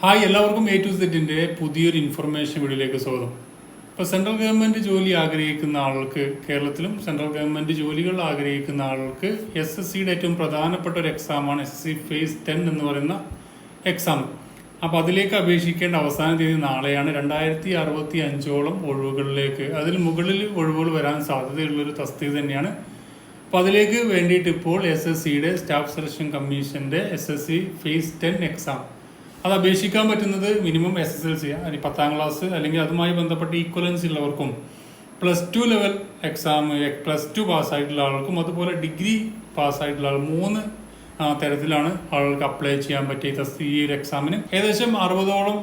Hi, എല്ലാവർക്കും A to സെറ്റിൻ്റെ പുതിയൊരു ഇൻഫർമേഷൻ വീഡിയോയിലേക്ക് സ്വാഗതം. ഇപ്പോൾ സെൻട്രൽ ഗവൺമെൻറ് ജോലി ആഗ്രഹിക്കുന്ന ആൾക്ക്, കേരളത്തിലും സെൻട്രൽ ഗവൺമെൻറ് ജോലികൾ ആഗ്രഹിക്കുന്ന ആൾക്ക് SSCയുടെ ഏറ്റവും പ്രധാനപ്പെട്ട ഒരു എക്സാമാണ് SSC ഫേസ് 10 എന്ന് പറയുന്ന എക്സാം. അപ്പോൾ അതിലേക്ക് അപേക്ഷിക്കേണ്ട അവസാന തീയതി നാളെയാണ്. 2065ഓളം ഒഴിവുകളിലേക്ക്, അതിൽ മുകളിൽ ഒഴിവുകൾ വരാൻ സാധ്യതയുള്ളൊരു തസ്തിക തന്നെയാണ്. അപ്പോൾ അതിലേക്ക് വേണ്ടിയിട്ട് ഇപ്പോൾ SSCയുടെ സ്റ്റാഫ് സെലക്ഷൻ കമ്മീഷൻ്റെ SSC ഫേസ് 10 എക്സാം അത് അപേക്ഷിക്കാൻ പറ്റുന്നത് മിനിമം SSLC, 10ാം ക്ലാസ് അല്ലെങ്കിൽ അതുമായി ബന്ധപ്പെട്ട ഈക്വലൻസ് ഉള്ളവർക്കും, +2 ലെവൽ എക്സാം +2 പാസ്സായിട്ടുള്ള ആൾക്കും, അതുപോലെ ഡിഗ്രി പാസ്സായിട്ടുള്ള ആൾ, 3 തരത്തിലാണ് ആളുകൾക്ക് അപ്ലൈ ചെയ്യാൻ പറ്റിയ ഈ ഒരു എക്സാമിന്. ഏകദേശം 60ഓളം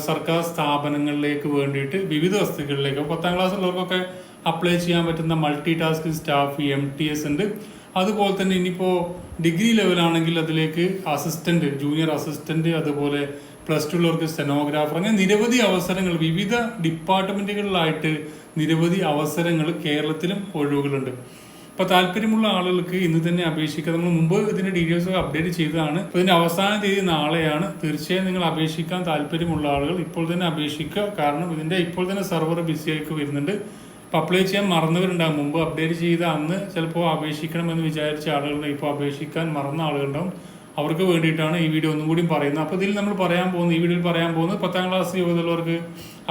സർക്കാർ സ്ഥാപനങ്ങളിലേക്ക് വേണ്ടിയിട്ട് വിവിധ തസ്തികകളിലേക്ക് 10ാം ക്ലാസ് ഉള്ളവർക്കൊക്കെ അപ്ലൈ ചെയ്യാൻ പറ്റുന്ന മൾട്ടി ടാസ്ക് സ്റ്റാഫ് MTS ഉണ്ട്. അതുപോലെ തന്നെ ഇനിയിപ്പോൾ ഡിഗ്രി ലെവലാണെങ്കിൽ അതിലേക്ക് അസിസ്റ്റന്റ്, ജൂനിയർ അസിസ്റ്റന്റ്, അതുപോലെ +2 ഉള്ളവർക്ക് സ്റ്റെനോഗ്രാഫർ, അങ്ങനെ നിരവധി അവസരങ്ങൾ വിവിധ ഡിപ്പാർട്ട്മെന്റുകളിലായിട്ട് നിരവധി അവസരങ്ങൾ കേരളത്തിലും ഒഴിവുകളുണ്ട്. അപ്പോൾ താല്പര്യമുള്ള ആളുകൾക്ക് ഇന്ന് തന്നെ അപേക്ഷിക്കുക. നമ്മൾ മുമ്പ് ഇതിന്റെ ഡീറ്റെയിൽസ് അപ്ഡേറ്റ് ചെയ്തതാണ്. അപ്പോൾ ഇതിന്റെ അവസാന തീയതി നാളെയാണ്. തീർച്ചയായും നിങ്ങൾ അപേക്ഷിക്കാൻ താല്പര്യമുള്ള ആളുകൾ ഇപ്പോൾ തന്നെ അപേക്ഷിക്കുക. കാരണം ഇതിന്റെ ഇപ്പോൾ തന്നെ സെർവർ ബിസിയായിട്ട് വരുന്നുണ്ട്. ഇപ്പോൾ അപ്ലൈ ചെയ്യാൻ മറന്നവരുണ്ടാകും. മുമ്പ് അപ്ഡേറ്റ് ചെയ്ത അന്ന് ചിലപ്പോൾ അപേക്ഷിക്കണമെന്ന് വിചാരിച്ച ആളുകളുണ്ട്. ഇപ്പോൾ അപേക്ഷിക്കാൻ മറന്ന ആളുകളുണ്ടാവും. അവർക്ക് വേണ്ടിയിട്ടാണ് ഈ വീഡിയോ ഒന്നും കൂടി പറയുന്നത്. അപ്പോൾ ഇതിൽ നമ്മൾ ഈ വീഡിയോയിൽ പറയാൻ പോകുന്നത് 10ാം ക്ലാസ് യോഗ്യതയുള്ളവർക്ക്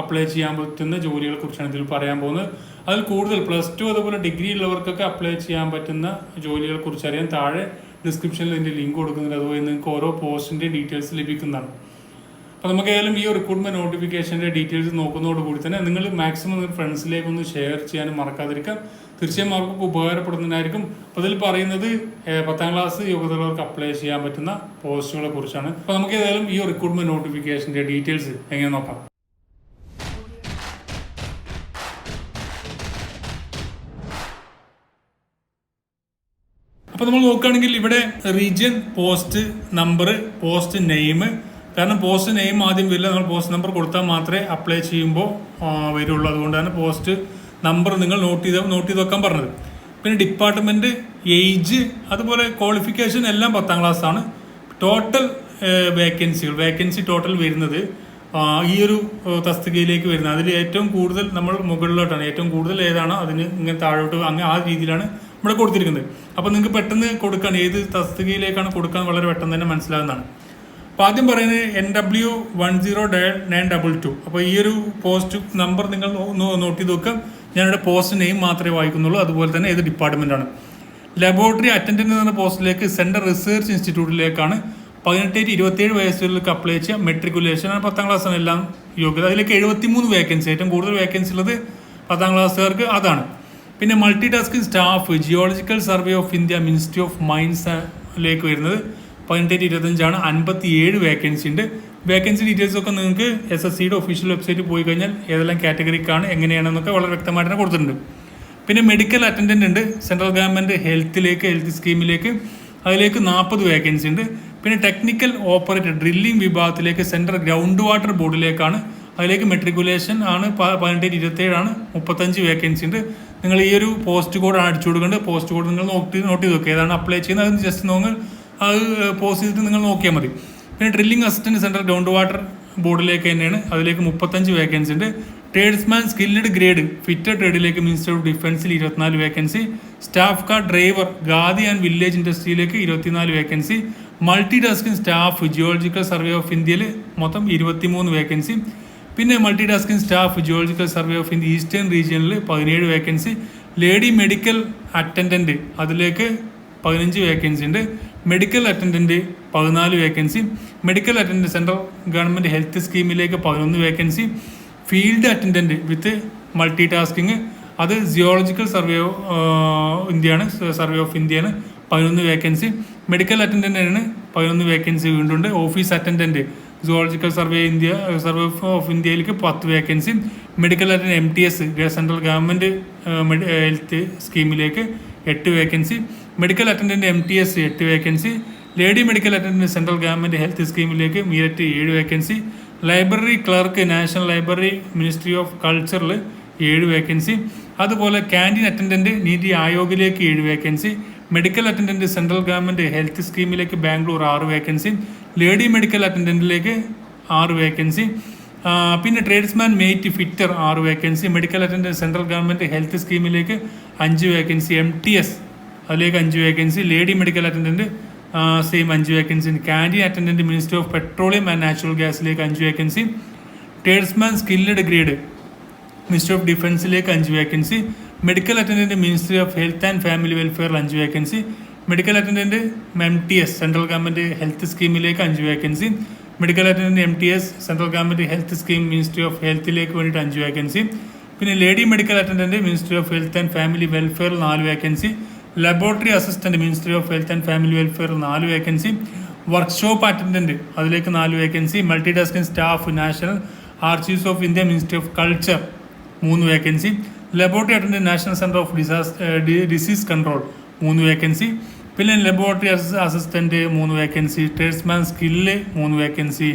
അപ്ലൈ ചെയ്യാൻ പറ്റുന്ന ജോലികളെ കുറിച്ചാണ് ഇതിൽ പറയാൻ പോകുന്നത്. അതിൽ കൂടുതൽ +2 അതുപോലെ ഡിഗ്രി ഉള്ളവർക്കൊക്കെ അപ്ലൈ ചെയ്യാൻ പറ്റുന്ന ജോലികളെ കുറിച്ച് അറിയാൻ താഴെ ഡിസ്ക്രിപ്ഷനിൽ ഇതിൻ്റെ ലിങ്ക് കൊടുക്കുന്നുണ്ട്. അതുപോലെ നിങ്ങൾക്ക് ഓരോ പോസ്റ്റിൻ്റെ ഡീറ്റെയിൽസ് ലഭിക്കുന്നതാണ്. അപ്പോൾ നമുക്ക് ഏതായാലും ഈ റിക്രൂട്ട്മെന്റ് നോട്ടിഫിക്കേഷൻ്റെ ഡീറ്റെയിൽസ് നോക്കുന്നതോടുകൂടി തന്നെ നിങ്ങൾ മാക്സിമം ഫ്രണ്ട്സിലേക്ക് ഒന്ന് ഷെയർ ചെയ്യാനും മറക്കാതിരിക്കാം. തീർച്ചയായും അവർക്കൊക്കെ ഉപകാരപ്പെടുന്നതായിരിക്കും. അപ്പോൾ ഇതിൽ പറയുന്നത് 10ാം ക്ലാസ് യോഗ്യതയുള്ളവർക്ക് അപ്ലൈ ചെയ്യാൻ പറ്റുന്ന പോസ്റ്റുകളെ കുറിച്ചാണ്. അപ്പോൾ നമുക്ക് ഏതായാലും ഈ റിക്രൂട്ട്മെന്റ് നോട്ടിഫിക്കേഷൻ്റെ ഡീറ്റെയിൽസ് എങ്ങനെ നോക്കാം. അപ്പോൾ നമ്മൾ നോക്കുകയാണെങ്കിൽ ഇവിടെ region, post number, post name, കാരണം പോസ്റ്റ് നെയിം ആദ്യം വരില്ല, നമ്മൾ പോസ്റ്റ് നമ്പർ കൊടുത്താൽ മാത്രമേ അപ്ലൈ ചെയ്യുമ്പോൾ വരുള്ളൂ. അതുകൊണ്ടാണ് പോസ്റ്റ് നമ്പർ നിങ്ങൾ നോട്ട് ചെയ്ത് വെക്കാൻ പറഞ്ഞത്. പിന്നെ ഡിപ്പാർട്ട്മെൻറ്റ്, ഏജ്, അതുപോലെ ക്വാളിഫിക്കേഷൻ എല്ലാം 10ാം ക്ലാസ് ആണ്. ടോട്ടൽ വേക്കൻസി ടോട്ടൽ വരുന്നത് ഈ ഒരു തസ്തികയിലേക്ക് വരുന്നത്, അതിൽ ഏറ്റവും കൂടുതൽ നമ്മൾ മുകളിലോട്ടാണ്, ഏറ്റവും കൂടുതൽ ഏതാണോ അതിന് ഇങ്ങനെ താഴോട്ട് അങ്ങനെ ആ രീതിയിലാണ് ഇവിടെ കൊടുത്തിരിക്കുന്നത്. അപ്പോൾ നിങ്ങൾക്ക് പെട്ടെന്ന് കൊടുക്കാൻ, ഏത് തസ്തികയിലേക്കാണ് കൊടുക്കാൻ വളരെ പെട്ടെന്ന് തന്നെ മനസ്സിലാകുന്നതാണ്. അപ്പോൾ ആദ്യം പറയുന്നത് NW10-922. അപ്പോൾ ഈ ഒരു പോസ്റ്റ് നമ്പർ നിങ്ങൾ നോട്ട് ചെയ്ത് വെക്കാം. ഞാനിവിടെ പോസ്റ്റ് നെയിം മാത്രമേ വായിക്കുന്നുള്ളൂ. അതുപോലെ തന്നെ ഏത് ഡിപ്പാർട്ട്മെൻറ്റാണ്. ലബോറട്ടറി അറ്റൻഡന്റ് എന്ന പോസ്റ്റിലേക്ക് സെൻട്രൽ റിസർച്ച് ഇൻസ്റ്റിറ്റ്യൂട്ടിലേക്കാണ് 18-27 വയസ്സുകളിലേക്ക് അപ്ലൈ ചെയ്യാം. മെട്രിക്കുലേഷൻ 10ാം ക്ലാസ്സാണ് എല്ലാം യോഗ്യത. അതിലേക്ക് 73 വേക്കൻസി, ഏറ്റവും കൂടുതൽ വേക്കൻസി ഉള്ളത് 10ാം ക്ലാസ്സുകാർക്ക് അതാണ്. പിന്നെ multi tasking staff, geological survey of India, ministry of മൈൻസിലേക്ക് വരുന്നത് 18-25 57 വേക്കൻസി ഉണ്ട്. വേക്കൻസി ഡീറ്റെയിൽസ് ഒക്കെ നിങ്ങൾക്ക് SSCയുടെ ഒഫീഷ്യൽ വെബ്സൈറ്റിൽ പോയി കഴിഞ്ഞാൽ ഏതെല്ലാം കാറ്റഗറിക്കാണ് എങ്ങനെയാണെന്നൊക്കെ വളരെ വ്യക്തമായിട്ട് തന്നെ കൊടുത്തിട്ടുണ്ട്. പിന്നെ മെഡിക്കൽ അറ്റൻഡന്റ് ഉണ്ട് സെൻട്രൽ ഗവൺമെൻറ് ഹെൽത്ത് സ്കീമിലേക്ക്, അതിലേക്ക് 40 വേക്കൻസി ഉണ്ട്. പിന്നെ ടെക്നിക്കൽ ഓപ്പറേറ്റർ ഡ്രില്ലിംഗ് വിഭാഗത്തിലേക്ക് സെൻട്രൽ ഗ്രൗണ്ട് വാട്ടർ ബോർഡിലേക്കാണ്, അതിലേക്ക് മെട്രിക്കുലേഷൻ ആണ് 18-27 35 വേക്കൻസി ഉണ്ട്. നിങ്ങൾ ഈ ഒരു പോസ്റ്റ് കോഡാണ് അടിച്ചു കൊടുക്കേണ്ടത്. പോസ്റ്റ് കോഡ് നിങ്ങൾ നോട്ട് ചെയ്ത് വെക്കുക, ഏതാണ് അപ്ലൈ ചെയ്യുന്നത് അത് ജസ്റ്റ് നോങ്ങൾ അത് പോസ്റ്റ് ചെയ്തിട്ട് നിങ്ങൾ നോക്കിയാൽ മതി. പിന്നെ drilling assistant central ground water ബോർഡിലേക്ക് തന്നെയാണ്, അതിലേക്ക് 35 വേക്കൻസി ഉണ്ട്. ട്രേഡ്സ്മാൻ സ്കിൽഡ് ഗ്രേഡ് ഫിറ്റർ ട്രേഡിലേക്ക് മിനിസ്റ്റർ ഓഫ് ഡിഫൻസിൽ 24 vacancy. Staff car driver Khadi and village ഇൻഡസ്ട്രിയിലേക്ക് 24 vacancy. Multi tasking staff geological survey of ഇന്ത്യയിൽ മൊത്തം 23 വേക്കൻസി. പിന്നെ multi tasking staff geological survey of India eastern റീജിയനിൽ 17 വേക്കൻസി. ലേഡി മെഡിക്കൽ അറ്റൻഡന്റ് അതിലേക്ക് 15 vacancy ഉണ്ട്. Medical attendant 14 vacancy. Medical attendant central government health സ്കീമിലേക്ക് 11 vacancy. Field attendant with multi tasking അത് geological survey of ഇന്ത്യയാണ് 11 vacancy. Medical അറ്റൻഡന്റിന് 11 vacancy വീണ്ടും ഉണ്ട്. Office attendant zoological survey of ഇന്ത്യയിലേക്ക് 10 vacancy. Medical attendant MTS central government health സ്കീമിലേക്ക് 8 vacancy. Medical attendant MTS 8 vacancy. Lady medical attendant central government health സ്കീമിലേക്ക് Meerut 7 vacancy. Library clerk national library ministry of കൾച്ചറിൽ 7 vacancy. അതുപോലെ canteen attendant NITI ആയോഗിലേക്ക് 7 vacancy. Medical attendant central government health സ്കീമിലേക്ക് Bangalore 6 vacancy. Lady medical അറ്റൻഡന്റിലേക്ക് 6 vacancy. പിന്നെ tradesman mate fitter 6 vacancy. Medical attendant central government health സ്കീമിലേക്ക് 5 vacancy. MTS അതിലേക്ക് 5 vacancy. Lady medical attendant same 5 vacancy. Canteen attendant ministry of petroleum and natural ഗ്യാസിലേക്ക് 5 vacancy. Tradesman skilled grade ministry of ഡിഫൻസിലേക്ക് 5 vacancy. Medical attendant ministry of health and family വെൽഫെയറിൽ 5 vacancy. Medical attendant MTS central government health സ്കീമിലേക്ക് 5 vacancy. Medical attendant MTS central government health scheme ministry of ഹെൽത്തിലേക്ക് വേണ്ടിയിട്ട് 5 vacancy. പിന്നെ lady medical attendant ministry of health and family വെൽഫെയറിൽ 4 vacancy. Laboratory assistant ministry of health and family വെൽഫെയറിൽ 4 vacancy. Workshop attendant അതിലേക്ക് 4 vacancy. Multi tasking staff national archives of India ministry of culture 3 vacancy. Laboratory attendant national centre of disease control 3 vacancy. പിന്നെ laboratory assistant 3 vacancy. Tradesman skill 3 vacancy.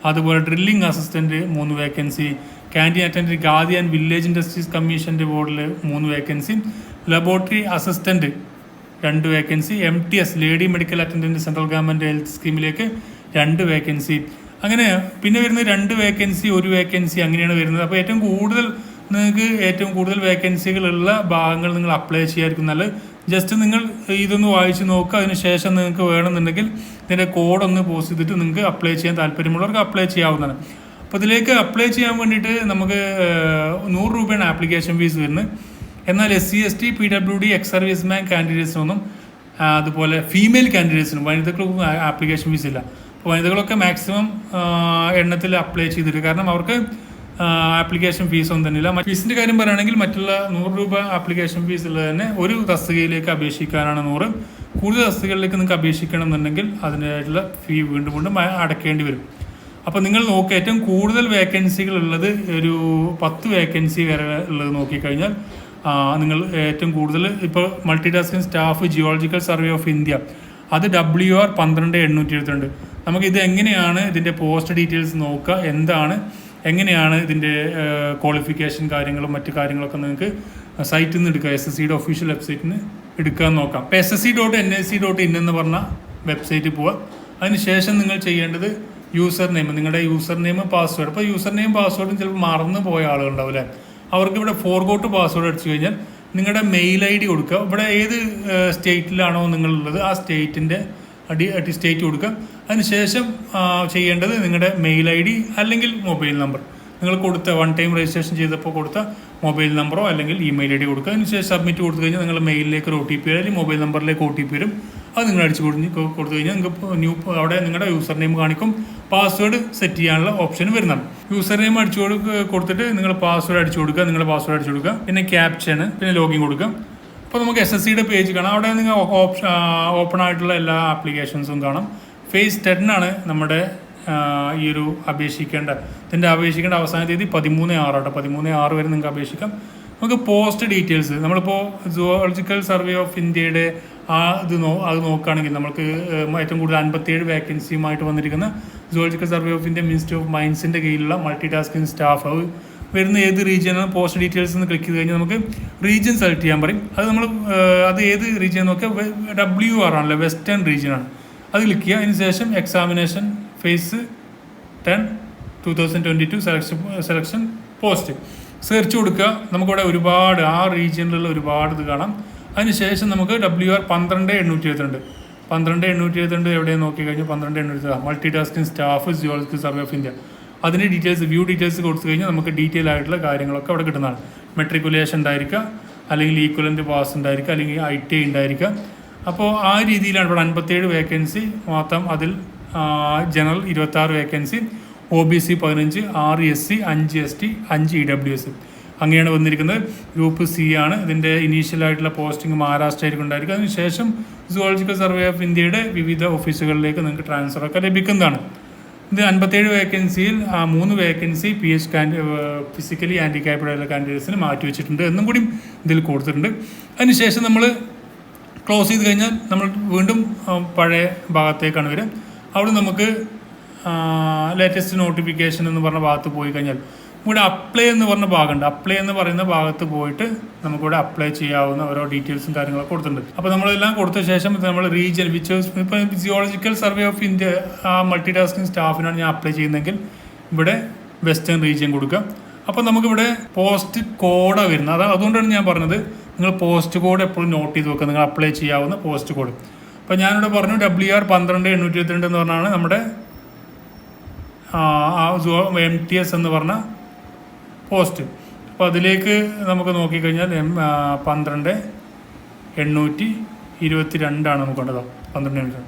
അതുപോലെ drilling assistant 3 vacancy. Canteen attendant Khadi and village industries കമ്മീഷൻ്റെ ബോർഡിൽ 3 vacancy. Laboratory assistant 2 vacancy. MTS lady medical attendant central government health സ്കീമിലേക്ക് 2 vacancy. അങ്ങനെ പിന്നെ വരുന്നത് 2 vacancy 1 vacancy അങ്ങനെയാണ് വരുന്നത്. അപ്പോൾ ഏറ്റവും കൂടുതൽ വേക്കൻസികളുള്ള ഭാഗങ്ങൾ നിങ്ങൾ അപ്ലൈ ചെയ്യാതിരിക്കും നല്ലത്. ജസ്റ്റ് നിങ്ങൾ ഇതൊന്ന് വായിച്ച് നോക്കുക. അതിന് ശേഷം നിങ്ങൾക്ക് വേണമെന്നുണ്ടെങ്കിൽ ഇതിൻ്റെ കോഡൊന്ന് പോസ്റ്റ് ചെയ്തിട്ട് നിങ്ങൾക്ക് അപ്ലൈ ചെയ്യാൻ താല്പര്യമുള്ളവർക്ക് അപ്ലൈ ചെയ്യാവുന്നതാണ്. അപ്പോൾ ഇതിലേക്ക് അപ്ലൈ ചെയ്യാൻ വേണ്ടിയിട്ട് നമുക്ക് 100 രൂപയാണ് ആപ്ലിക്കേഷൻ ഫീസ് വരുന്നത്. എന്നാൽ SC ST PWD ex serviceman കാൻഡിഡേറ്റ്സിനൊന്നും അതുപോലെ ഫീമെയിൽ കാൻഡിഡേറ്റ്സിനും വനിതകൾക്കും ആപ്ലിക്കേഷൻ ഫീസ് ഇല്ല. അപ്പോൾ വനിതകളൊക്കെ മാക്സിമം എണ്ണത്തിൽ അപ്ലൈ ചെയ്തിട്ട്, കാരണം അവർക്ക് ആപ്ലിക്കേഷൻ ഫീസ് ഒന്നും തന്നെയില്ല. ഫീസിൻ്റെ കാര്യം പറയുകയാണെങ്കിൽ മറ്റുള്ള 100 രൂപ ആപ്ലിക്കേഷൻ ഫീസ് ഉള്ളത് തന്നെ ഒരു തസ്തികയിലേക്ക് അപേക്ഷിക്കാനാണ് 100. കൂടുതൽ തസ്തികകളിലേക്ക് നിങ്ങൾക്ക് അപേക്ഷിക്കണം എന്നുണ്ടെങ്കിൽ അതിൻ്റെതായിട്ടുള്ള ഫീ വീണ്ടും അടയ്ക്കേണ്ടി വരും. അപ്പോൾ നിങ്ങൾ നോക്കുക, ഏറ്റവും കൂടുതൽ വേക്കൻസികൾ ഉള്ളത് ഒരു 10 വേക്കൻസി വരെ ഉള്ളത് നോക്കിക്കഴിഞ്ഞാൽ നിങ്ങൾ ഏറ്റവും കൂടുതൽ ഇപ്പോൾ multi tasking staff geological survey of India അത് WR 12872. നമുക്കിത് എങ്ങനെയാണ് ഇതിൻ്റെ പോസ്റ്റ് ഡീറ്റെയിൽസ് നോക്കുക, എങ്ങനെയാണ് ഇതിൻ്റെ ക്വാളിഫിക്കേഷൻ കാര്യങ്ങളും മറ്റു കാര്യങ്ങളൊക്കെ നിങ്ങൾക്ക് സൈറ്റിൽ നിന്ന് എടുക്കുക. SSCയുടെ ഒഫീഷ്യൽ വെബ്സൈറ്റിൽ നിന്ന് എടുക്കാൻ നോക്കാം. ഇപ്പോൾ ssc.nic.in എന്ന് പറഞ്ഞ വെബ്സൈറ്റിൽ പോവുക. അതിനുശേഷം നിങ്ങൾ ചെയ്യേണ്ടത് യൂസർ നെയിം, നിങ്ങളുടെ യൂസർ നെയിം പാസ്വേഡ്. ഇപ്പോൾ യൂസർ നെയിം പാസ്വേഡും ചിലപ്പോൾ മറന്നു പോയ ആളുകളുണ്ടാവും അല്ലേ. അവർക്ക് ഇവിടെ ഫോർഗോട്ട് പാസ്വേഡ് അടിച്ചു കഴിഞ്ഞാൽ നിങ്ങളുടെ മെയിൽ ID കൊടുക്കുക. ഇവിടെ ഏത് സ്റ്റേറ്റിലാണോ നിങ്ങളുള്ളത് ആ സ്റ്റേറ്റിൻ്റെ സ്റ്റേറ്റ് കൊടുക്കുക. അതിനുശേഷം ചെയ്യേണ്ടത് നിങ്ങളുടെ മെയിൽ ID അല്ലെങ്കിൽ മൊബൈൽ നമ്പർ, നിങ്ങൾ കൊടുത്ത 1 ടൈം രജിസ്ട്രേഷൻ ചെയ്തപ്പോൾ കൊടുത്ത മൊബൈൽ നമ്പറോ അല്ലെങ്കിൽ ഇമെയിൽ ID കൊടുക്കുക. അതിനുശേഷം സബ്മിറ്റ് കൊടുത്തു കഴിഞ്ഞാൽ നിങ്ങളുടെ മെയിലിലേക്ക് ഒരു OTP വരും, അല്ലെങ്കിൽ മൊബൈൽ നമ്പറിലേക്ക് OTP വരും. അത് നിങ്ങൾ അടിച്ചു കൊടുത്തു കഴിഞ്ഞാൽ നിങ്ങൾക്ക് അവിടെ നിങ്ങളുടെ യൂസർ നെയിം കാണിക്കും. പാസ്വേഡ് സെറ്റ് ചെയ്യാനുള്ള ഓപ്ഷൻ വരുന്നതാണ്. യൂസർ നെയിം കൊടുത്തിട്ട് നിങ്ങൾ പാസ്വേഡ് അടിച്ചു കൊടുക്കുക, നിങ്ങളുടെ പാസ്വേഡ് അടിച്ചു കൊടുക്കുക. പിന്നെ ക്യാപ്ഷൻ, പിന്നെ ലോഗിൻ കൊടുക്കുക. അപ്പോൾ നമുക്ക് SSCയുടെ പേജ് കാണാം. അവിടെ നിങ്ങൾ ഓപ്പൺ ആയിട്ടുള്ള എല്ലാ ആപ്ലിക്കേഷൻസും കാണാം. ഫേസ് 10 ആണ് നമ്മുടെ ഈ ഒരു അപേക്ഷിക്കേണ്ട അവസാന തീയതി 13/6 13/6 വരെ നിങ്ങൾക്ക് അപേക്ഷിക്കാം. നമുക്ക് പോസ്റ്റ് ഡീറ്റെയിൽസ്, നമ്മളിപ്പോൾ സുവോളജിക്കൽ സർവേ ഓഫ് ഇന്ത്യയുടെ അത് നോക്കുകയാണെങ്കിൽ നമുക്ക് ഏറ്റവും കൂടുതൽ 57 വേക്കൻസിയുമായിട്ട് വന്നിരിക്കുന്ന zoological survey of India ministry of മൈൻസിൻ്റെ കീഴിലുള്ള മൾട്ടി ടാസ്കിംഗ് സ്റ്റാഫ് അത് വരുന്ന ഏത് റീജിയനാണ് പോസ്റ്റ് ഡീറ്റെയിൽസ് എന്ന് ക്ലിക്ക് ചെയ്ത് കഴിഞ്ഞാൽ നമുക്ക് റീജിയൻ സെലക്ട് ചെയ്യാൻ പറയും. അത് ഏത് റീജിയൻ നോക്കിയാൽ WR ആണല്ലോ, വെസ്റ്റേൺ റീജിയനാണ്. അത് ക്ലിക്ക് ചെയ്യുക. അതിന് ശേഷം examination phase 10 2022 selection post search കൊടുക്കുക. നമുക്കിവിടെ ഒരുപാട് ആ റീജിയനിലുള്ള ഒരുപാട് ഇത് കാണാം. അതിനുശേഷം നമുക്ക് WR 12872 എവിടെയാണ് നോക്കിക്കഴിഞ്ഞാൽ 12872 multi tasking staff geological survey of India. അതിൻ്റെ വ്യൂ ഡീറ്റെയിൽസ് കൊടുത്തു കഴിഞ്ഞാൽ നമുക്ക് ഡീറ്റെയിൽ ആയിട്ടുള്ള കാര്യങ്ങളൊക്കെ അവിടെ കിട്ടുന്നതാണ്. മെട്രിക്കുലേഷൻ ഉണ്ടായിരിക്കുക, അല്ലെങ്കിൽ ഈക്വലൻ്റ് പാസ് ഉണ്ടായിരിക്കുക, അല്ലെങ്കിൽ ITI ഉണ്ടായിരിക്കുക. അപ്പോൾ ആ രീതിയിലാണ് ഇവിടെ 57 വേക്കൻസി മൊത്തം. അതിൽ general 26 vacancy, OBC 15, 6 SC, 5 ST, 5 EWS അങ്ങനെയാണ് വന്നിരിക്കുന്നത്. ഗ്രൂപ്പ് C ആണ്. ഇതിൻ്റെ ഇനീഷ്യലായിട്ടുള്ള പോസ്റ്റിംഗ് മഹാരാഷ്ട്രയിലേക്ക് ഉണ്ടായിരിക്കും. അതിനുശേഷം സുവോളജിക്കൽ സർവേ ഓഫ് ഇന്ത്യയുടെ വിവിധ ഓഫീസുകളിലേക്ക് നിങ്ങൾക്ക് ട്രാൻസ്ഫറൊക്കെ ലഭിക്കുന്നതാണ്. ഇത് 57 വേക്കൻസിയിൽ 3 വേക്കൻസി ഫിസിക്കലി ഹാൻഡിക്യാപ്ഡ് ആയിട്ടുള്ള കാൻഡിഡേറ്റ്സിന് മാറ്റി വെച്ചിട്ടുണ്ട് എന്നും കൂടി ഇതിൽ കൊടുത്തിട്ടുണ്ട്. അതിനുശേഷം നമ്മൾ ക്ലോസ് ചെയ്ത് കഴിഞ്ഞാൽ നമ്മൾ വീണ്ടും പഴയ ഭാഗത്തേക്കാണ് വരിക. അവിടെ നമുക്ക് ലേറ്റസ്റ്റ് നോട്ടിഫിക്കേഷൻ എന്ന് പറഞ്ഞ ഭാഗത്ത് പോയി കഴിഞ്ഞാൽ ഇവിടെ അപ്ലൈ എന്ന് പറഞ്ഞ ഭാഗമുണ്ട്. അപ്ലൈ എന്ന് പറയുന്ന ഭാഗത്ത് പോയിട്ട് നമുക്കിവിടെ അപ്ലൈ ചെയ്യാവുന്ന ഓരോ ഡീറ്റെയിൽസും കാര്യങ്ങളൊക്കെ കൊടുത്തിട്ടുണ്ട്. അപ്പോൾ നമ്മളെല്ലാം കൊടുത്ത ശേഷം നമ്മൾ റീജിയൻ ഇപ്പോൾ ജിയോളജിക്കൽ സർവേ ഓഫ് ഇന്ത്യ ആ മൾട്ടി ടാസ്കിംഗ് സ്റ്റാഫിനാണ് ഞാൻ അപ്ലൈ ചെയ്യുന്നതെങ്കിൽ ഇവിടെ വെസ്റ്റേൺ റീജിയൻ കൊടുക്കുക. അപ്പോൾ നമുക്കിവിടെ പോസ്റ്റ് കോഡാണ് വരുന്നത്. അതുകൊണ്ടാണ് ഞാൻ പറഞ്ഞത് നിങ്ങൾ പോസ്റ്റ് കോഡ് എപ്പോഴും നോട്ട് ചെയ്ത് വെക്കുക, നിങ്ങൾ അപ്ലൈ ചെയ്യാവുന്ന പോസ്റ്റ് കോഡ്. അപ്പോൾ ഞാനിവിടെ പറഞ്ഞു WR 12822 എന്ന് പറഞ്ഞാണ് നമ്മുടെ MTS എന്ന് പറഞ്ഞ പോസ്റ്റ്. അപ്പോൾ അതിലേക്ക് നമുക്ക് നോക്കിക്കഴിഞ്ഞാൽ 12822 നമുക്ക് വേണ്ടത്. 12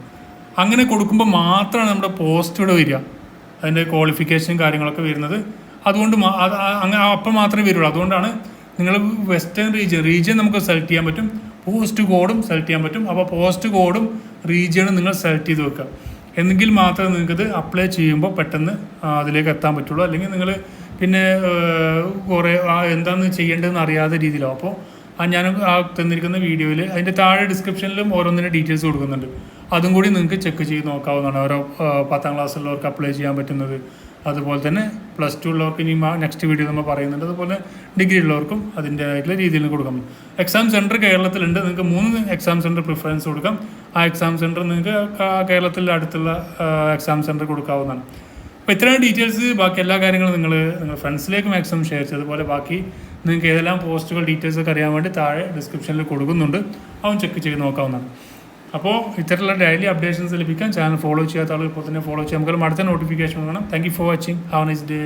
അങ്ങനെ കൊടുക്കുമ്പോൾ മാത്രമാണ് നമ്മുടെ പോസ്റ്റ് ഇവിടെ വരിക, അതിൻ്റെ ക്വാളിഫിക്കേഷൻ കാര്യങ്ങളൊക്കെ വരുന്നത്. അതുകൊണ്ട് അങ്ങനെ അപ്പം മാത്രമേ വരുള്ളൂ. അതുകൊണ്ടാണ് നിങ്ങൾ വെസ്റ്റേൺ റീജിയൻ നമുക്ക് സെലക്ട് ചെയ്യാൻ പറ്റും, പോസ്റ്റ് കോഡും സെലക്ട് ചെയ്യാൻ പറ്റും. അപ്പോൾ പോസ്റ്റ് കോഡും റീജിയനും നിങ്ങൾ സെലക്ട് ചെയ്ത് വെക്കുക. എന്നെങ്കിൽ മാത്രമേ നിങ്ങൾക്കത് അപ്ലൈ ചെയ്യുമ്പോൾ പെട്ടെന്ന് അതിലേക്ക് എത്താൻ പറ്റുള്ളൂ. അല്ലെങ്കിൽ നിങ്ങൾ പിന്നെ കുറേ എന്താണെന്ന് ചെയ്യേണ്ടതെന്ന് അറിയാത്ത രീതിയിലാവും. അപ്പോൾ ഞാൻ തന്നിരിക്കുന്ന വീഡിയോയിൽ അതിൻ്റെ താഴെ ഡിസ്ക്രിപ്ഷനിലും ഓരോന്നിൻ്റെ ഡീറ്റെയിൽസ് കൊടുക്കുന്നുണ്ട്. അതും കൂടി നിങ്ങൾക്ക് ചെക്ക് ചെയ്ത് നോക്കാവുന്നതാണ്. ഓരോ 10ാം ക്ലാസ്സിലുള്ളവർക്ക് അപ്ലൈ ചെയ്യാൻ പറ്റുന്നത്, അതുപോലെ തന്നെ +2 ഉള്ളവർക്ക് ഇനി നെക്സ്റ്റ് വീഡിയോ നമ്മൾ പറയുന്നുണ്ട്. അതുപോലെ ഡിഗ്രി ഉള്ളവർക്കും അതിൻ്റേതായിട്ടുള്ള രീതിയിൽ കൊടുക്കാം. എക്സാം സെൻറ്റർ കേരളത്തിലുണ്ട്. നിങ്ങൾക്ക് 3 എക്സാം സെൻറ്റർ പ്രിഫറൻസ് കൊടുക്കാം. ആ എക്സാം സെൻറ്റർ നിങ്ങൾക്ക് കേരളത്തിൽ അടുത്തുള്ള എക്സാം സെൻറ്റർ കൊടുക്കാവുന്നതാണ്. അപ്പോൾ ഇത്രയും ഡീറ്റെയിൽസ്, ബാക്കി എല്ലാ കാര്യങ്ങളും നിങ്ങൾ ഫ്രണ്ട്സിലേക്ക് മാക്സിമം ഷെയർ ചെയ്ത്, അതുപോലെ ബാക്കി നിങ്ങൾക്ക് ഏതെല്ലാം പോസ്റ്റുകൾ ഡീറ്റെയിൽസ് ഒക്കെ അറിയാൻ വേണ്ടി താഴെ ഡിസ്ക്രിപ്ഷനിൽ കൊടുക്കുന്നുണ്ട്. അവൻ ചെക്ക് ചെയ്ത് നോക്കാവുന്നതാണ്. അപ്പോൾ ഇത്തരത്തിലുള്ള ഡെയിലി അപ്ഡേഷൻസ് ലഭിക്കാൻ ചാനൽ ഫോളോ ചെയ്യാത്ത ആളുകൾ ഇപ്പോൾ തന്നെ ഫോളോ ചെയ്യാം. നമുക്ക് അടുത്ത നോട്ടിഫിക്കേഷൻ വേണം. Thank you for watching. Have A nice day.